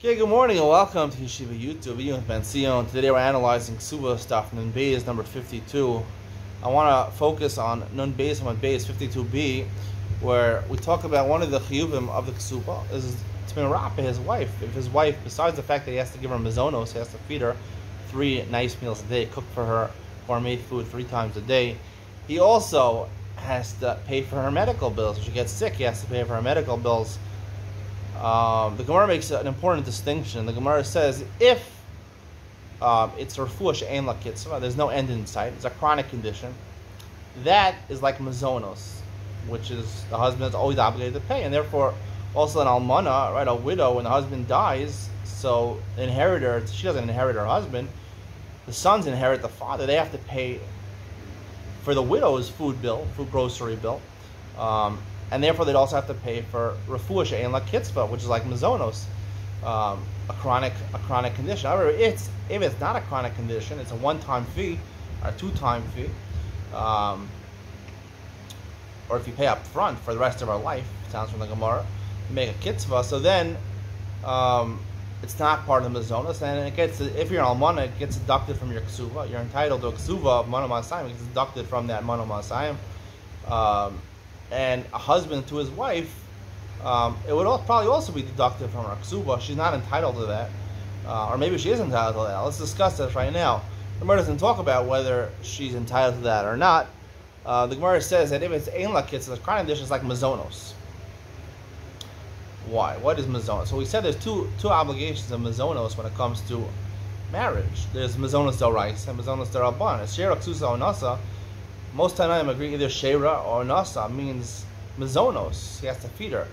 Okay, good morning and welcome to Yeshiva YouTube. Iyun with Benzion. Today we're analyzing Kesubos stuff, Nun Beis number 52. I want to focus on Nun Beis 52b, where we talk about one of the chiyuvim of the Kesuba is to be merapeh his wife. If his wife, besides the fact that he has to give her mazonos, he has to feed her 3 nice meals a day, cook for her gourmet food 3 times a day, he also has to pay for her medical bills. If she gets sick, he has to pay for her medical bills. The Gemara makes an important distinction. The Gemara says if it's refuah she'ein la kitzvah, there's no end in sight, it's a chronic condition, that is like mazonos, which is the husband is always obligated to pay, and therefore also an almana, right, a widow, when the husband dies, so the inheritor, she doesn't inherit her husband, the sons inherit the father, they have to pay for the widow's food grocery bill. And therefore, they'd also have to pay for refuah she'ein la kitzvah, which is like mazonos, a chronic condition. However, if it's not a chronic condition, it's a one-time fee or a 2-time fee, or if you pay up front for the rest of our life, sounds from the Gemara, you make a kitzvah. So then, it's not part of the mazonos, and it gets, if you're an almana, it gets deducted from your kesuva. You're entitled to a kesuva of mana masayim. It gets deducted from that mana masayim. And a husband to his wife, it would probably also be deducted from her ksuba. She's not entitled to that, or maybe she is entitled to that. Let's discuss this right now. The Gemara doesn't talk about whether she's entitled to that or not. The Gemara says that if it's ein la kitzvah, the chronic condition is like mazonos. Why? What is mazonos? So we said there's two obligations of mazonos when it comes to marriage. There's mazonos d'oraisa and mazonos d'rabban. Shera ksusa onasa. Most Tanaim agree either Sheira or Nasa means mazonos. He has to feed her.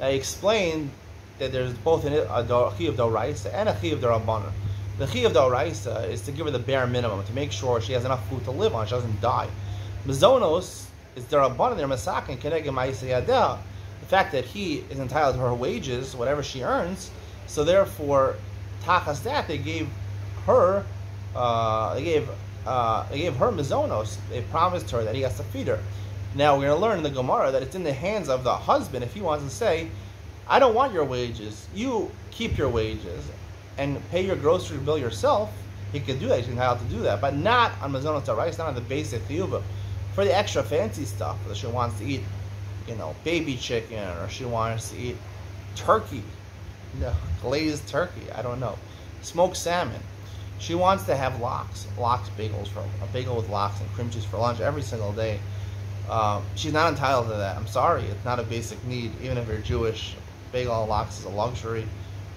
Now he explained that there's both a chi of d'oraisa and a chi of d'rabbanan. The chi of d'oraisa is to give her the bare minimum, to make sure she has enough food to live on, she doesn't die. Mazonos is d'rabbanan, they're masakin kenegem ma'aseh yadeh. The fact that he is entitled to her wages, whatever she earns, so therefore, tachas that, they gave her mazonos. They promised her that he has to feed her. Now we're going to learn in the Gemara that it's in the hands of the husband if he wants to say, I don't want your wages, you keep your wages and pay your grocery bill yourself. He can do that, he's entitled to do that, but not on mazonos d'oraisa, not on the basic chiyuva. For the extra fancy stuff, that she wants to eat, baby chicken, or she wants to eat turkey, glazed turkey, I don't know, smoked salmon. She wants to have lox bagels, for a bagel with lox and cream cheese for lunch every single day. She's not entitled to that. I'm sorry, it's not a basic need. Even if you're Jewish, bagel and lox is a luxury.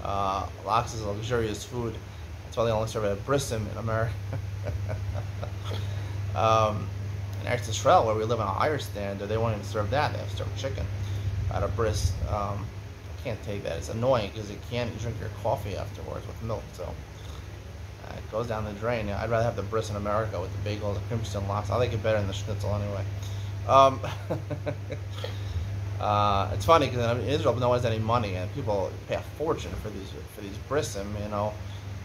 Lox is a luxurious food. That's why they only serve it at brisim in America. In Eretz Yisrael, where we live on a higher standard, they won't even serve that. They have to serve chicken out of bris. I can't take that. It's annoying because you can't drink your coffee afterwards with milk. So. It goes down the drain. I'd rather have the bris in America with the bagels, the cream cheese and lox. I like it better than the schnitzel anyway. It's funny because in Israel, no one has any money, and people pay a fortune for these brisim.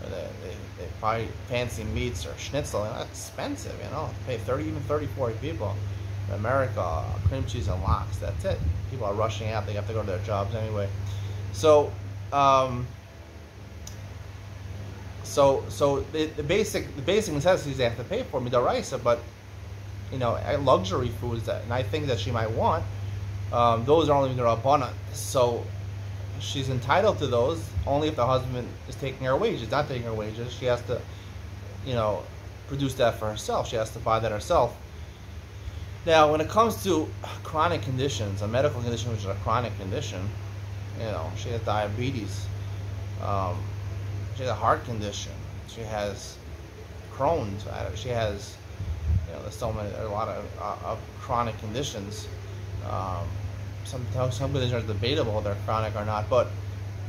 They buy fancy meats or schnitzel, and that's expensive. Pay 40 people. In America, cream cheese and lox. That's it. People are rushing out. They have to go to their jobs anyway. So the basic necessities they have to pay for midaraisa, but luxury foods and I think that she might want, those are only midarabanan. So she's entitled to those only if the husband is taking her wages. Not taking her wages, she has to, produce that for herself. She has to buy that herself. Now, when it comes to chronic conditions, a medical condition which is a chronic condition, she has diabetes. She has a heart condition. She has Crohn's. She has, there's a lot of chronic conditions. Some conditions are debatable whether they're chronic or not. But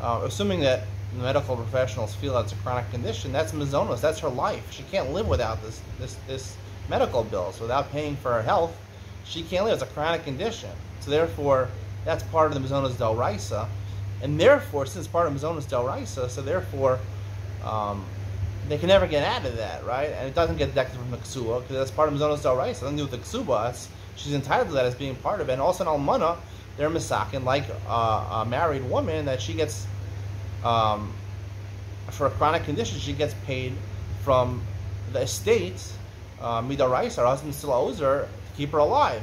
assuming that the medical professionals feel that's a chronic condition, that's mazonos. That's her life. She can't live without this medical bills. Without paying for her health, she can't live. It's a chronic condition. So therefore, that's part of the mazonos d'oraisa. And therefore, since part of mazonos d'oraisa, so therefore, they can never get out of that, right? And it doesn't get deducted from the ksuba because that's part of mazonos d'oraisa. Nothing to do with the ksuba. She's entitled to that as being part of it. And also an almana, they're misakin, like a married woman, that she gets for a chronic condition, she gets paid from the estate, midaraisa. Her husband still owes her to keep her alive.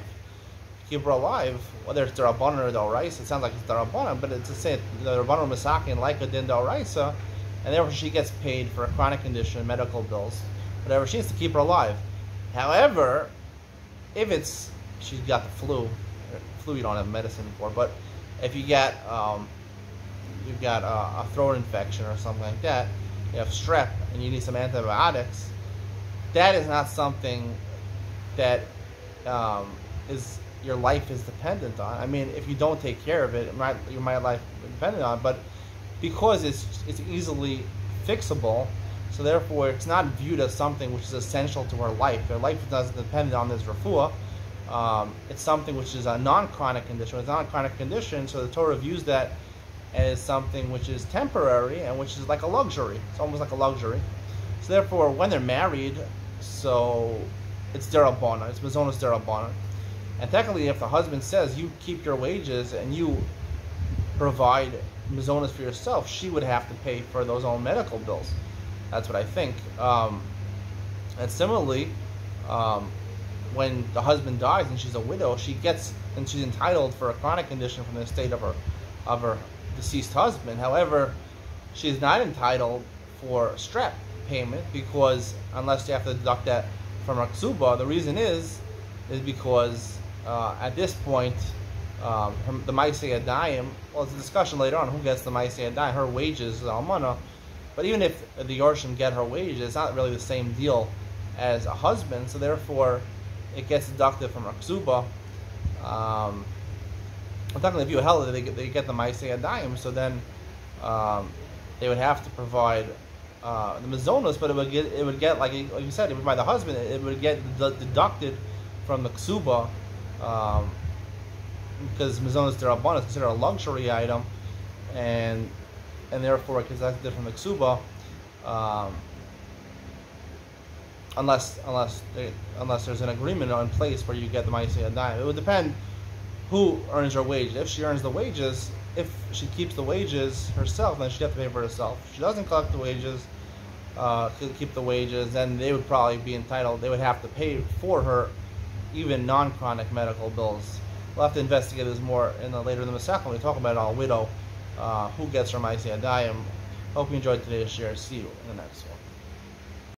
Keep her alive, whether it's Darabanan or Doraisa. It sounds like it's Darabanan, but it's the same. The Rabbanan Masaki and Laika din Doraisa, and therefore she gets paid for a chronic condition, medical bills, whatever. She needs to keep her alive. However, if she's got the flu you don't have medicine for, but if you've got a throat infection or something like that, you have strep and you need some antibiotics, that is not something that is your life is dependent on. I mean, if you don't take care of it, your life is dependent on. But because it's easily fixable, so therefore it's not viewed as something which is essential to her life. Her life doesn't depend on this refuah. It's something which is a non-chronic condition. It's not a chronic condition, so the Torah views that as something which is temporary and which is like a luxury. It's almost like a luxury. So therefore, when they're married, so it's derabana. It's mazonos derabana. And technically, if the husband says, you keep your wages and you provide mazonas for yourself, she would have to pay for those own medical bills. That's what I think. And similarly, when the husband dies and she's a widow, she's entitled for a chronic condition from the estate of her deceased husband. However, she's not entitled for strep payment, because unless you have to deduct that from her ksuba, the reason is because at this point, the Maaseh Yadayim, well, it's a discussion later on who gets the Maaseh Yadayim, her wages, the Almana. But even if the Yorshim get her wages, it's not really the same deal as a husband, so therefore it gets deducted from her ksuba. Technically, if you held it, they get the Maaseh Yadayim, so then they would have to provide the mazonos, but it would get like you said, by the husband, it would get deducted from the ksuba, because mazonos derabbanan is considered a luxury item, and therefore it gets deducted from the ksuba, unless there's an agreement in place where you get the Maaseh Yadayim. It would depend who earns her wages. If she earns the wages, if she keeps the wages herself, then she'd have to pay for herself. If she doesn't collect the wages, keep the wages, then they would probably be entitled. They would have to pay for her even non-chronic medical bills. We'll have to investigate this more later in the Masechah when we talk about a widow who gets her Maaseh Yadayim. Hope you enjoyed today's share. See you in the next one.